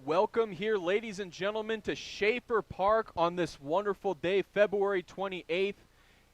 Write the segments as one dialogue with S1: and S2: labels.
S1: Welcome here, ladies and gentlemen, to Schaefer Park on this wonderful day, February 28th.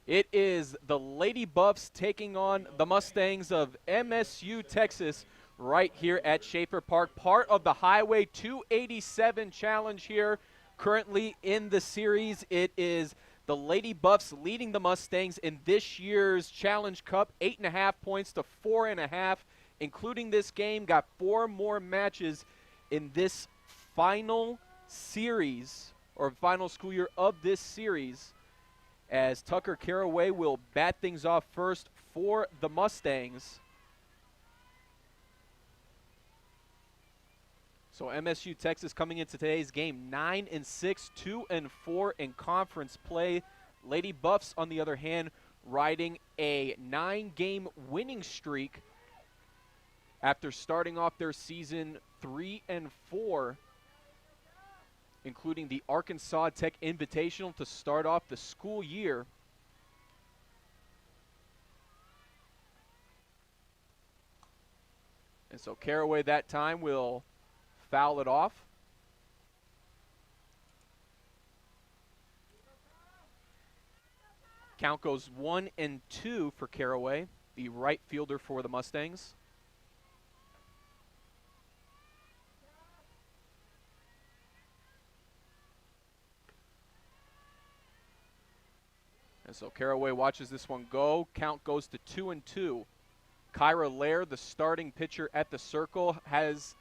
S1: It is the Lady Buffs taking on the Mustangs of MSU, Texas, right here at Schaefer Park, part of the Highway 287 Challenge here. Currently in the series, it is the Lady Buffs leading the Mustangs in this year's Challenge Cup, 8.5 points to 4.5, including this game. Got 4 more matches in this final series, or final school year of this series, as Tucker Caraway will bat things off first for the Mustangs. So MSU Texas coming into today's game 9-6, 2-4 in conference play. Lady Buffs, on the other hand, riding a 9-game winning streak after starting off their season 3-4, including the Arkansas Tech Invitational to start off the school year. And so Caraway that time will foul it off. Count goes 1-2 for Caraway, the right fielder for the Mustangs. And so Caraway watches this one go. Count goes to 2-2. Kyra Lair, the starting pitcher at the Circle, has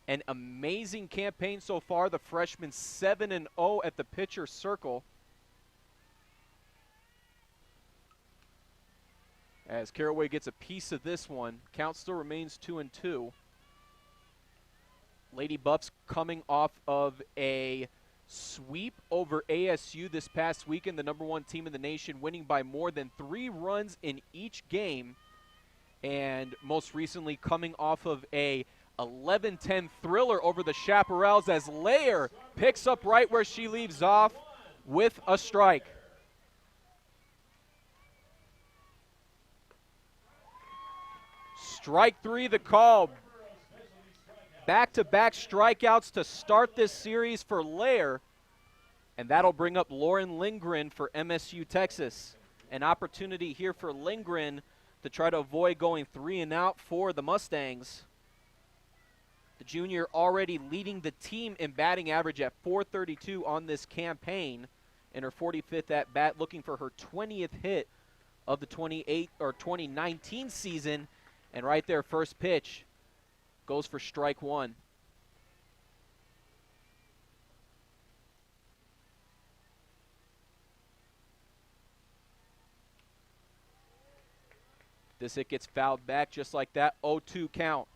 S1: an amazing campaign so far. The freshman 7-0 at the pitcher circle. As Caraway gets a piece of this one, count still remains 2-2. Lady Buffs coming off of a sweep over ASU this past weekend, the #1 team in the nation, winning by more than 3 runs in each game, and most recently coming off of a 11-10 thriller over the Chaparrals, as Lair picks up right where she leaves off with a strike. Strike 3 the call. Back-to-back strikeouts to start this series for Lair, and that'll bring up Lauren Lindgren for MSU Texas. An opportunity here for Lindgren to try to avoid going 3-out for the Mustangs. The junior already leading the team in batting average at .432 on this campaign, in her 45th at bat, looking for her 20th hit of the 2019 season. And right there, first pitch goes for strike 1. This hit gets fouled back just like that. 0-2 count.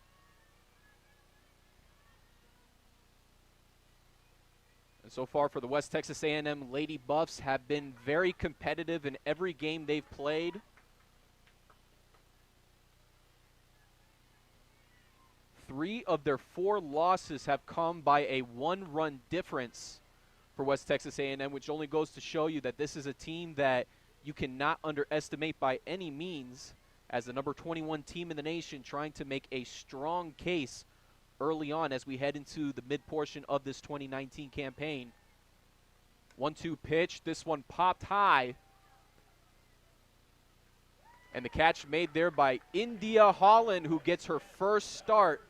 S1: And so far for the West Texas A&M Lady Buffs, have been very competitive in every game they've played. Three of their 4 losses have come by a 1-run difference for West Texas A&M, which only goes to show you that this is a team that you cannot underestimate by any means, as the #21 team in the nation, trying to make a strong case early on as we head into the mid-portion of this 2019 campaign. 1-2 pitch. This one popped high. And the catch made there by India Holland, who gets her first start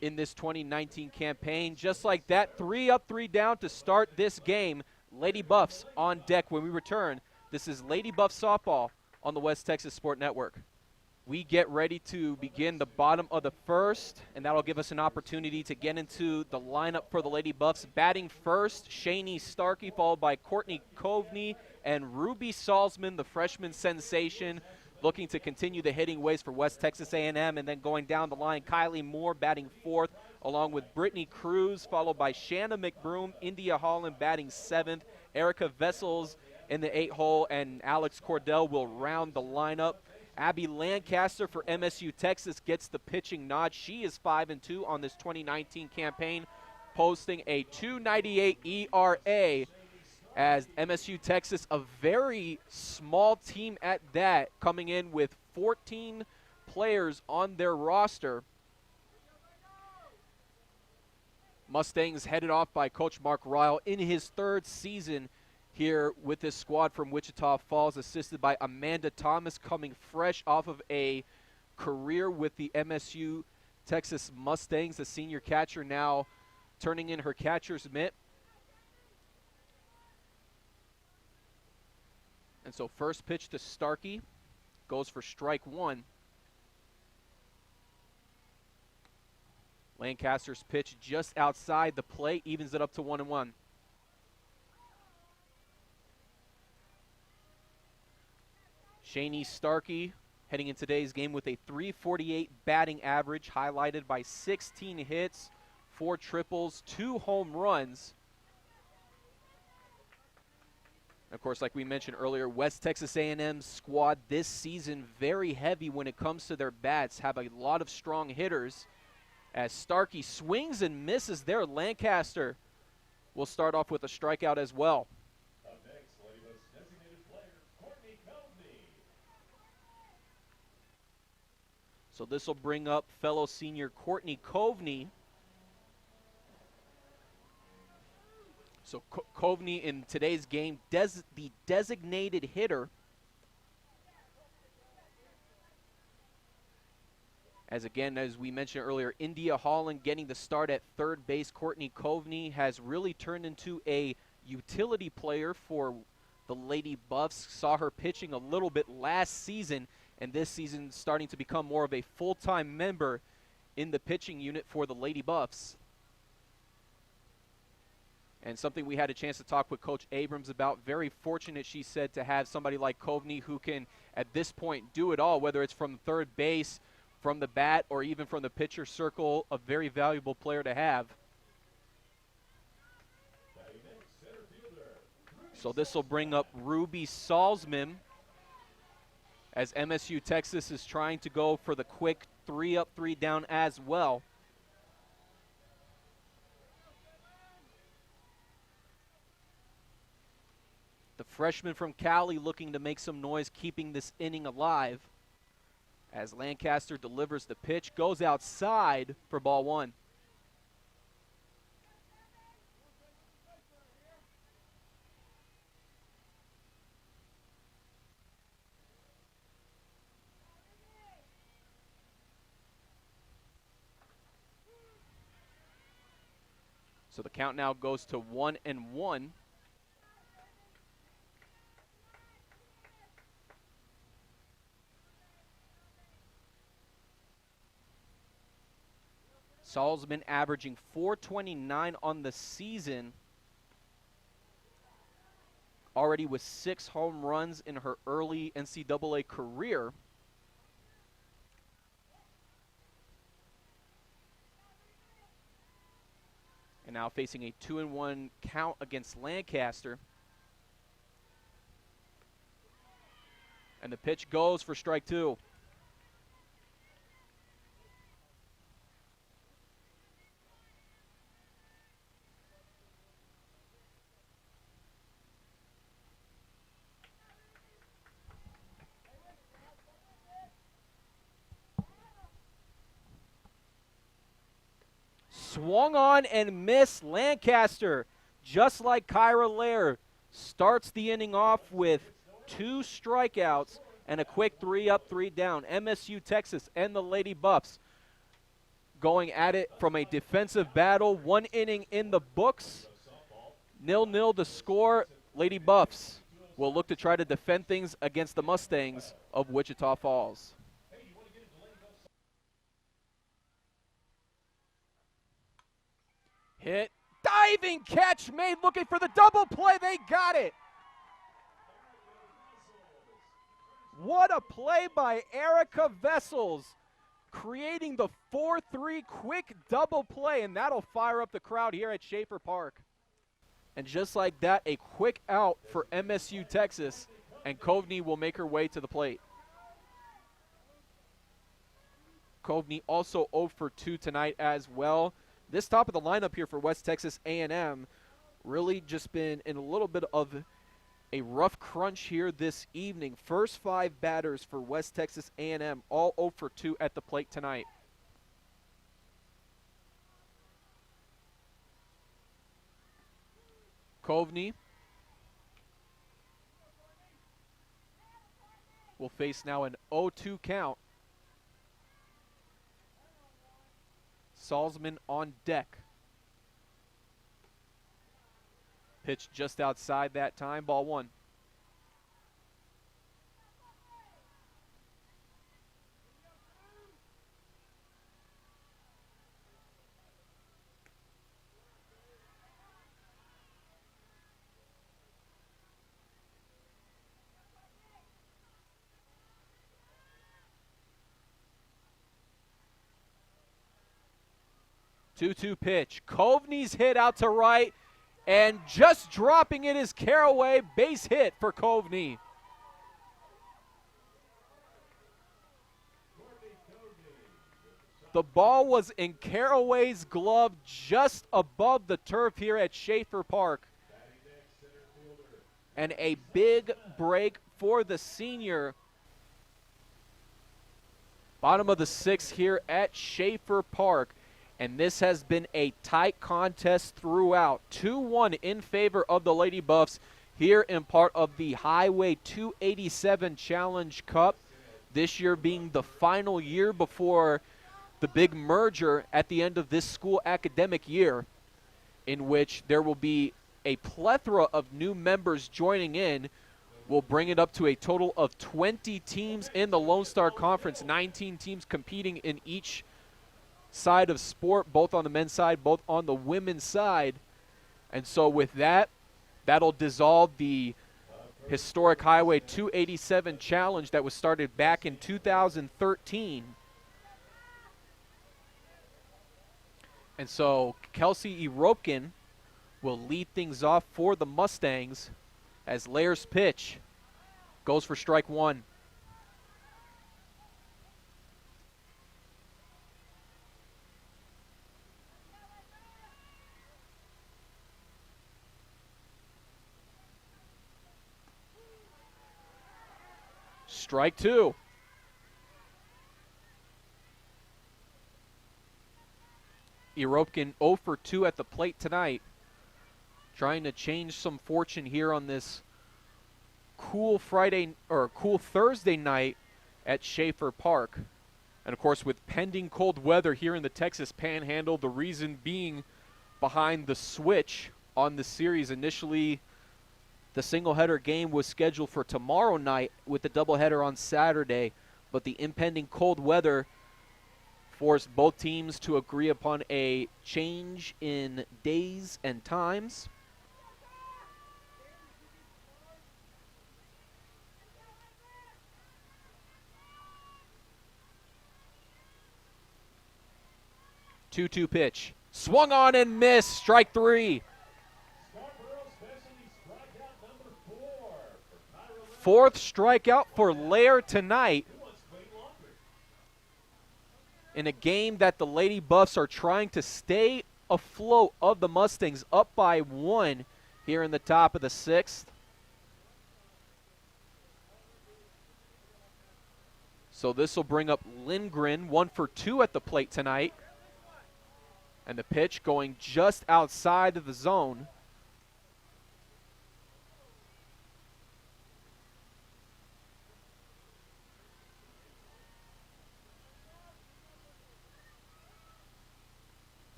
S1: in this 2019 campaign. Just like that, 3 up, 3 down to start this game. Lady Buffs on deck when we return. This is Lady Buffs softball on the West Texas Sport Network. We get ready to begin the bottom of the first, and that'll give us an opportunity to get into the lineup for the Lady Buffs. Batting first, Shani Starkey, followed by Courtney Kovney and Ruby Salzman, the freshman sensation, looking to continue the hitting ways for West Texas A&M. And then going down the line, Kylie Moore batting 4th, along with Brittany Cruz, followed by Shanna McBroom, India Holland batting 7th, Erica Vessels in the 8-hole, and Alex Cordell will round the lineup. Abby Lancaster for MSU Texas gets the pitching nod. She is 5-2 on this 2019 campaign, posting a .298 ERA, as MSU Texas, a very small team at that, coming in with 14 players on their roster. Mustangs headed off by Coach Mark Ryle in his third season here with this squad from Wichita Falls, assisted by Amanda Thomas, coming fresh off of a career with the MSU-Texas Mustangs. The senior catcher now turning in her catcher's mitt. And so first pitch to Starkey goes for strike one. Lancaster's pitch just outside the plate, evens it up to 1-1. Shani Starkey heading in today's game with a .348 batting average, highlighted by 16 hits, 4 triples, 2 home runs. Of course, like we mentioned earlier, West Texas A&M's squad this season very heavy when it comes to their bats, have a lot of strong hitters. As Starkey swings and misses there, Lancaster will start off with a strikeout as well.
S2: Up next, Lady Bucks designated player, Courtney Coveney.
S1: So this will bring up fellow senior Courtney Coveney. So Coveney in today's game, the designated hitter. As again, as we mentioned earlier, India Holland getting the start at third base. Courtney Coveney has really turned into a utility player for the Lady Buffs. Saw her pitching a little bit last season, and this season starting to become more of a full-time member in the pitching unit for the Lady Buffs. And something we had a chance to talk with Coach Abrams about. Very fortunate, she said, to have somebody like Coveney who can, at this point, do it all, whether it's from third base, from the bat, or even from the pitcher circle. A very valuable player to have. So this will bring up Ruby Salzman, as MSU Texas is trying to go for the quick 3-up, 3-down as well. The freshman from Cali looking to make some noise, keeping this inning alive. As Lancaster delivers the pitch, goes outside for ball one. So the count now goes to 1-1. Salzman averaging .429 on the season, already with 6 home runs in her early NCAA career. And now facing a 2-1 count against Lancaster. And the pitch goes for strike two. Swung on and missed. Lancaster, just like Kyra Lair, starts the inning off with 2 strikeouts and a quick 3-up, 3-down. MSU Texas and the Lady Buffs going at it from a defensive battle. 1 inning in the books. 0-0 to score. Lady Buffs will look to try to defend things against the Mustangs of Wichita Falls. Hit, diving catch made, looking for the double play. They got it. What a play by Erica Vessels, creating the 4-3 quick double play, and that'll fire up the crowd here at Schaefer Park. And just like that, a quick out for MSU Texas, and Coveney will make her way to the plate. Coveney also 0 for 2 tonight as well. This top of the lineup here for West Texas A&M really just been in a little bit of a rough crunch here this evening. First 5 batters for West Texas A&M, all 0 for 2 at the plate tonight. Kovney will face now an 0-2 count. Salzman on deck. Pitch just outside that time, ball one. Two-two pitch. Kovney's hit out to right, and just dropping it is Caraway. Base hit for Kovney. The ball was in Caraway's glove just above the turf here at Schaefer Park. And a big break for the senior. Bottom of the sixth here at Schaefer Park. And this has been a tight contest throughout. 2-1 in favor of the Lady Buffs here in part of the Highway 287 Challenge Cup. This year being the final year before the big merger at the end of this school academic year, in which there will be a plethora of new members joining in. Will bring it up to a total of 20 teams in the Lone Star Conference, 19 teams competing in each side of sport, both on the men's side, both on the women's side. And so with that, that'll dissolve the historic Highway 287 challenge that was started back in 2013. And so Kelsey Eropkin will lead things off for the Mustangs as Layer's pitch goes for strike one. Strike two. Eropkin 0 for 2 at the plate tonight. Trying to change some fortune here on this cool Thursday night at Schaefer Park. And of course, with pending cold weather here in the Texas Panhandle, the reason being behind the switch on the series. Initially, the single-header game was scheduled for tomorrow night with the doubleheader on Saturday, but the impending cold weather forced both teams to agree upon a change in days and times. Two-two pitch. Swung on and missed. Strike three. Fourth strikeout for Lair tonight in a game that the Lady Buffs are trying to stay afloat of the Mustangs, up by 1 here in the top of the sixth. So this will bring up Lindgren, 1 for 2 at the plate tonight. And the pitch going just outside of the zone.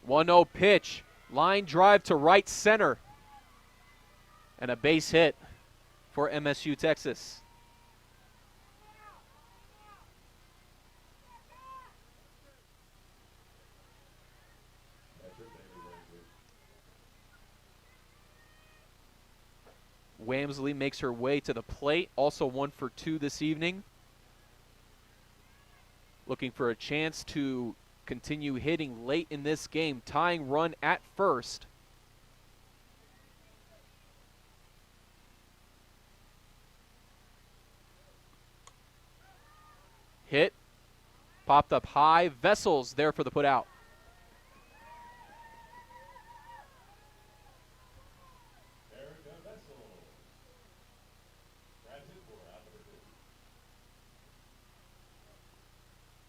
S1: One-zero pitch, line drive to right center, and a base hit for MSU Texas. Wamsley makes her way to the plate, also 1 for 2 this evening. Looking for a chance to continue hitting late in this game, tying run at first. Hit, popped up high. Vessels there for the put out.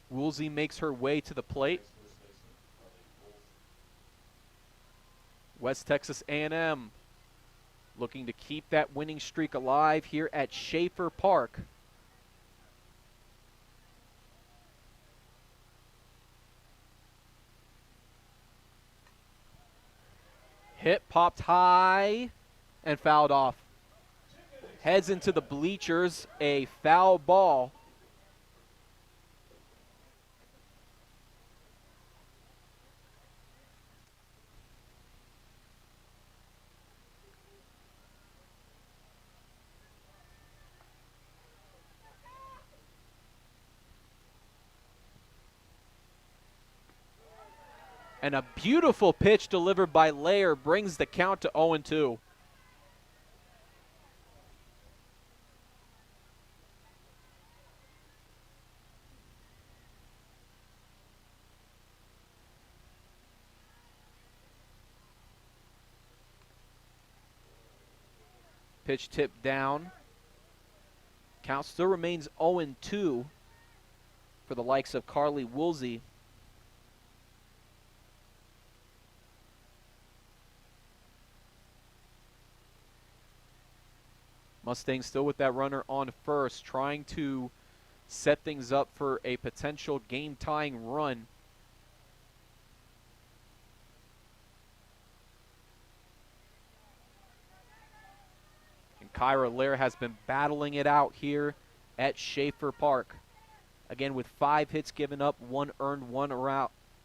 S1: Woolsey makes her way to the plate. West Texas A&M looking to keep that winning streak alive here at Schaefer Park. Hit popped high and fouled off. Heads into the bleachers, a foul ball. And a beautiful pitch delivered by Lair brings the count to 0-2. Pitch tipped down. Count still remains 0-2 for the likes of Carly Woolsey. Mustangs still with that runner on first, trying to set things up for a potential game-tying run. And Kyra Lair has been battling it out here at Schaefer Park. Again, with 5 hits given up, 1 earned, 1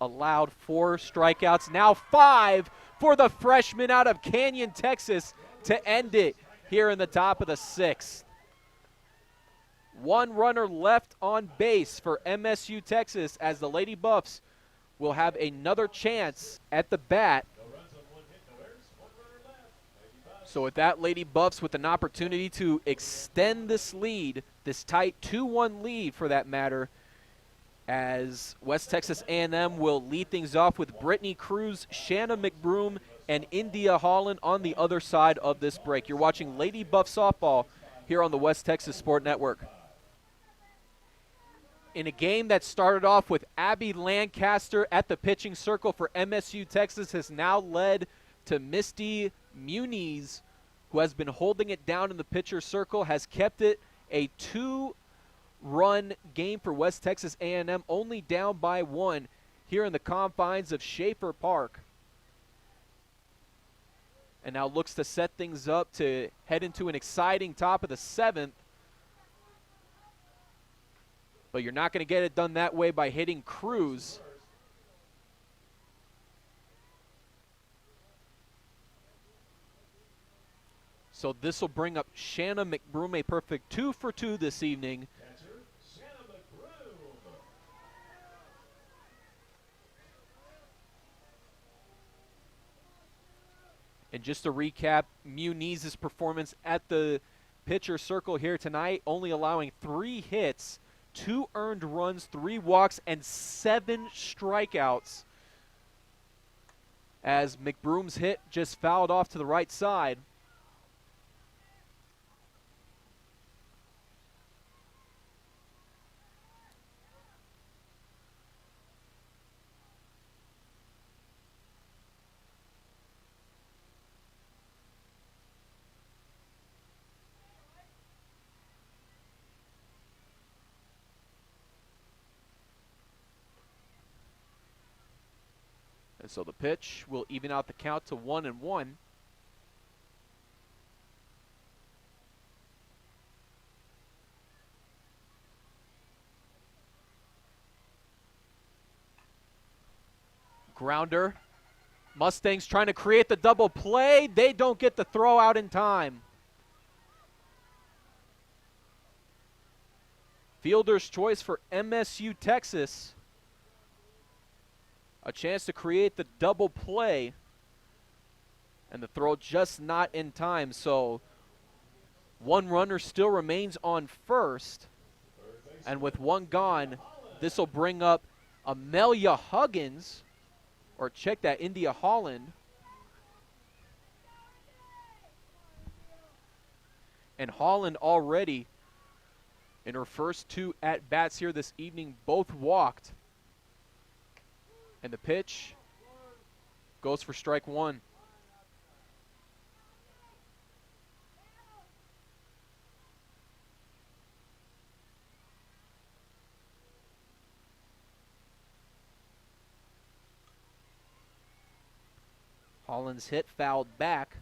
S1: allowed, 4 strikeouts. Now 5 for the freshman out of Canyon, Texas to end it here in the top of the 6th. 1 runner left on base for MSU Texas as the Lady Buffs will have another chance at the bat. So with that, Lady Buffs with an opportunity to extend this lead, this tight 2-1 lead for that matter, as West Texas A&M will lead things off with Brittany Cruz, Shanna McBroom, and India Holland on the other side of this break. You're watching Lady Buff Softball here on the West Texas Sport Network. In a game that started off with Abby Lancaster at the pitching circle for MSU Texas has now led to Misty Muniz, who has been holding it down in the pitcher circle, has kept it a 2-run game for West Texas A&M, only down by 1 here in the confines of Schaefer Park. And now looks to set things up to head into an exciting top of the 7th. But you're not going to get it done that way by hitting Cruz. So this will bring up Shanna McBroom, a perfect 2 for 2 this evening. And just to recap Muniz's performance at the pitcher circle here tonight, only allowing 3 hits, 2 earned runs, 3 walks, and 7 strikeouts. As McBroom's hit just fouled off to the right side. And so the pitch will even out the count to 1-1. Grounder. Mustangs trying to create the double play. They don't get the throw out in time. Fielder's choice for MSU Texas. A chance to create the double play. And the throw just not in time. So 1 runner still remains on first. And with 1 gone, this will bring up Amelia Huggins. Or check that, India Holland. And Holland already in her first 2 at-bats here this evening, both walked. And the pitch goes for strike 1. Holland's hit fouled back.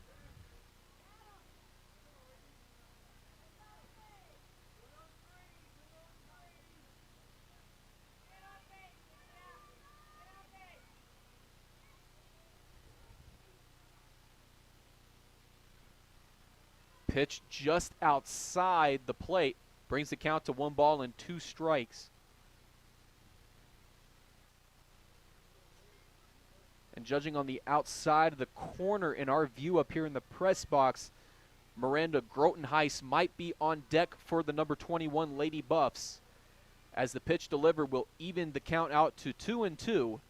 S1: Pitch just outside the plate. Brings the count to 1 ball and 2 strikes. And judging on the outside of the corner in our view up here in the press box, Miranda Grotenhuis might be on deck for the number 21 Lady Buffs, as the pitch delivered will even the count out to 2-2.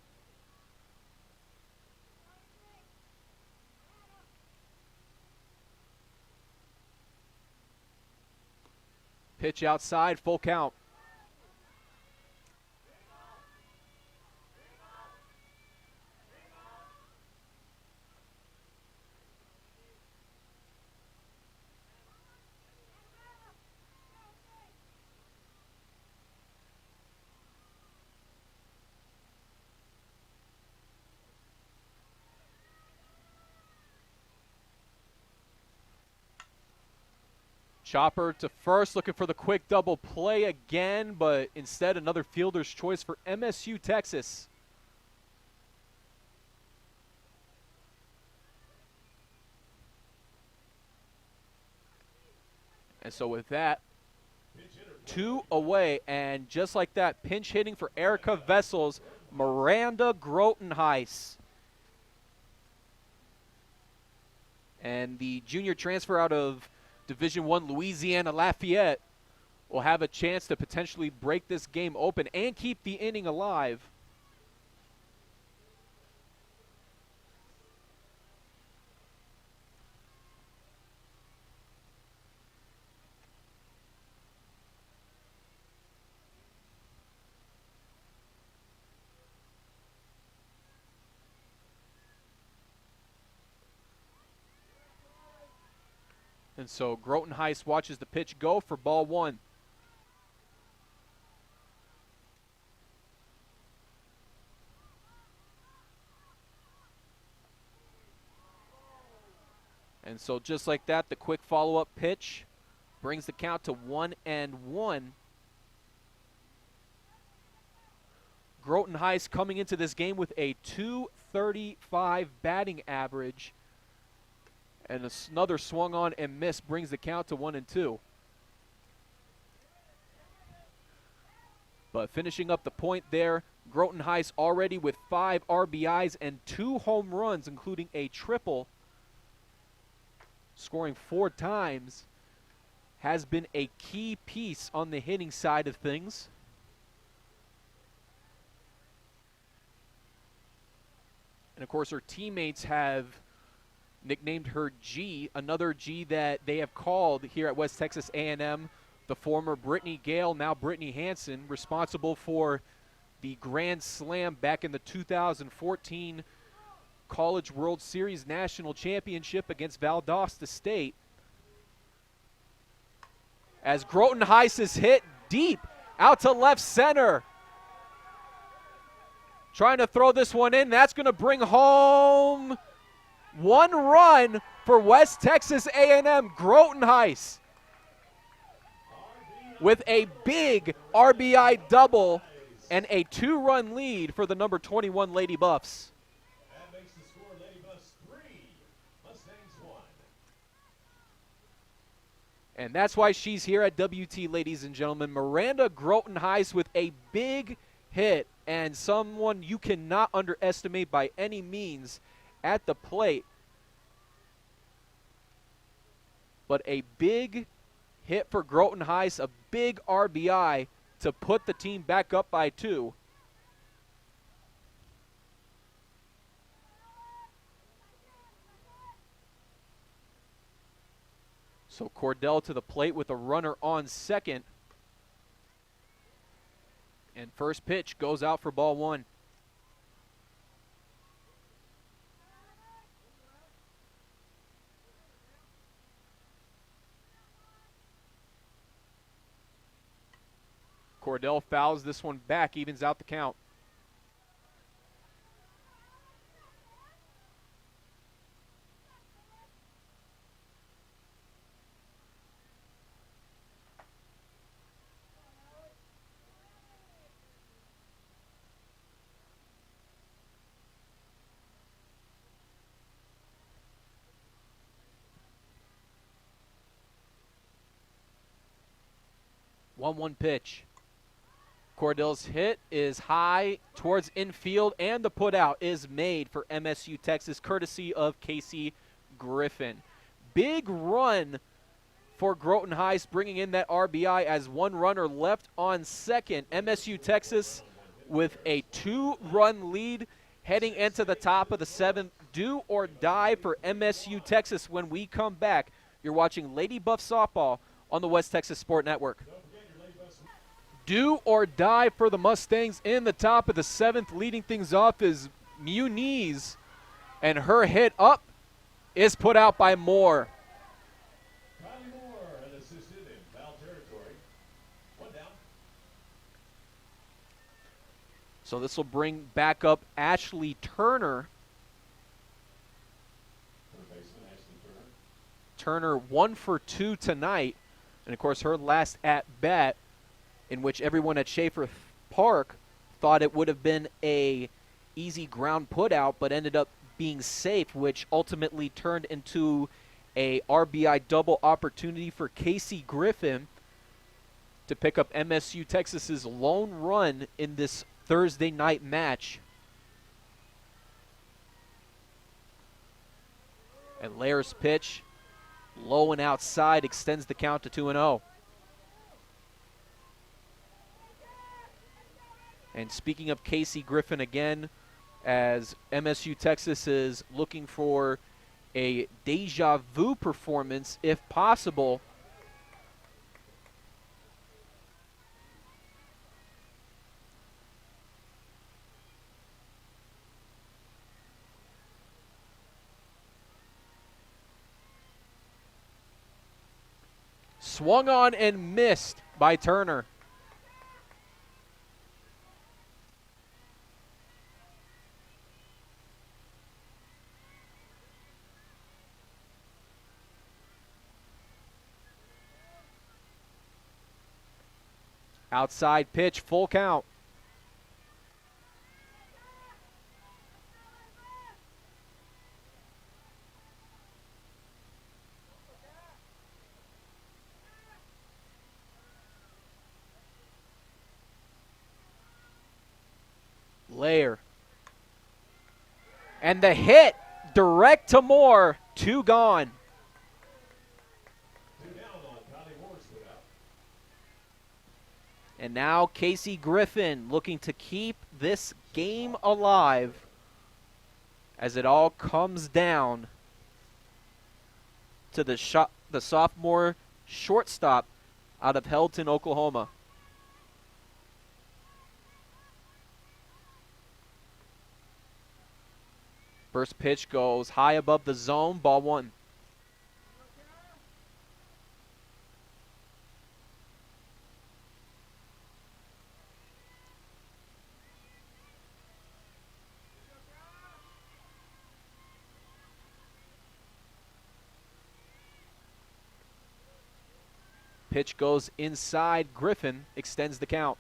S1: Pitch outside, full count. Chopper to first, looking for the quick double play again, but instead another fielder's choice for MSU Texas. And so with that, 2 away, and just like that, pinch hitting for Erica Vessels, Miranda Grotenhuis. And the junior transfer out of Division I Louisiana Lafayette will have a chance to potentially break this game open and keep the inning alive. And so Grotenhuis watches the pitch go for ball 1. And so just like that, the quick follow-up pitch brings the count to 1-1. Grotenhuis coming into this game with a .235 batting average. And another swung on and miss brings the count to 1-2. But finishing up the point there, Grotenhuis already with 5 RBIs and 2 home runs, including a triple, scoring 4 times, has been a key piece on the hitting side of things. And of course, her teammates have nicknamed her G, another G that they have called here at West Texas A&M, the former Brittany Gale, now Brittany Hansen, responsible for the Grand Slam back in the 2014 College World Series National Championship against Valdosta State. As Grotenhuis is hit deep out to left center. Trying to throw this one in. That's going to bring home 1 run for West Texas A&M. Grotenhuis with a big RBI double and a 2-run lead for the number 21 Lady Buffs.
S2: That makes the score Lady Buffs 3, Mustangs 1.
S1: And that's why she's here at WT, ladies and gentlemen. Miranda Grotenhuis with a big hit, and someone you cannot underestimate by any means at the plate. But a big hit for Grotenhuis, a big RBI to put the team back up by 2. So Cordell to the plate with a runner on second. And first pitch goes out for ball 1. Cordell fouls this one back, evens out the count. 1-1 pitch. Cordell's hit is high towards infield, and the putout is made for MSU Texas, courtesy of Casey Griffin. Big run for Groton Heights, bringing in that RBI as one runner left on second. MSU Texas with a 2-run lead heading into the top of the 7th. Do or die for MSU Texas when we come back. You're watching Lady Buff Softball on the West Texas Sport Network. Do or die for the Mustangs in the top of the 7th. Leading things off is Muniz, and her hit up is put out by Moore.
S2: Kylie Moore, an assisted in foul territory. 1 down.
S1: So this will bring back up Ashley Turner.
S2: Third baseman Ashley Turner.
S1: Turner 1 for 2 tonight, and of course her last at bat, in which everyone at Schaefer Park thought it would have been a easy ground put out, but ended up being safe, which ultimately turned into a RBI double opportunity for Casey Griffin to pick up MSU Texas's lone run in this Thursday night match. And Lair's pitch, low and outside, extends the count to 2-0. And speaking of Casey Griffin again, as MSU Texas is looking for a deja vu performance, if possible. Swung on and missed by Turner. Outside pitch, full count. Lair. And the hit, direct to Moore, 2 gone.
S2: 2 down on Kylie Moore's putout.
S1: And now Casey Griffin looking to keep this game alive as it all comes down to the sophomore shortstop out of Helton, Oklahoma. First pitch goes high above the zone, ball 1. Pitch goes inside. Griffin extends the count.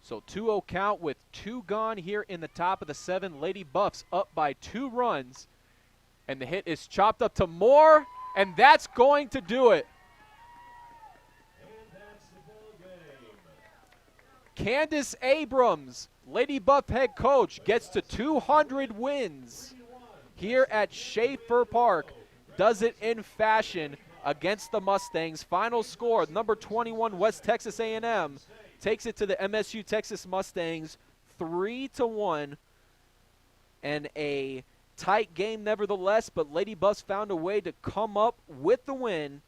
S1: So 2-0 count with 2 gone here in the top of the 7. Lady Buffs up by 2 runs. And the hit is chopped up to Moore, and that's going to do it.
S2: And that's the ball game.
S1: Candace Abrams, Lady Buff head coach, gets to 200 wins here at Schaefer Park. Does it in fashion against the Mustangs. Final score, number 21 West Texas A&M takes it to the MSU Texas Mustangs 3-1, and a tight game nevertheless, but Lady Buffs found a way to come up with the win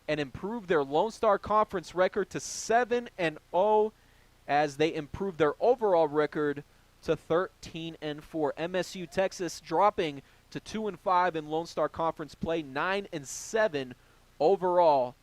S1: and improve their Lone Star Conference record to 7-0 as they improve their overall record to 13-4. MSU Texas dropping to 2-5 in Lone Star Conference play, 9-7 overall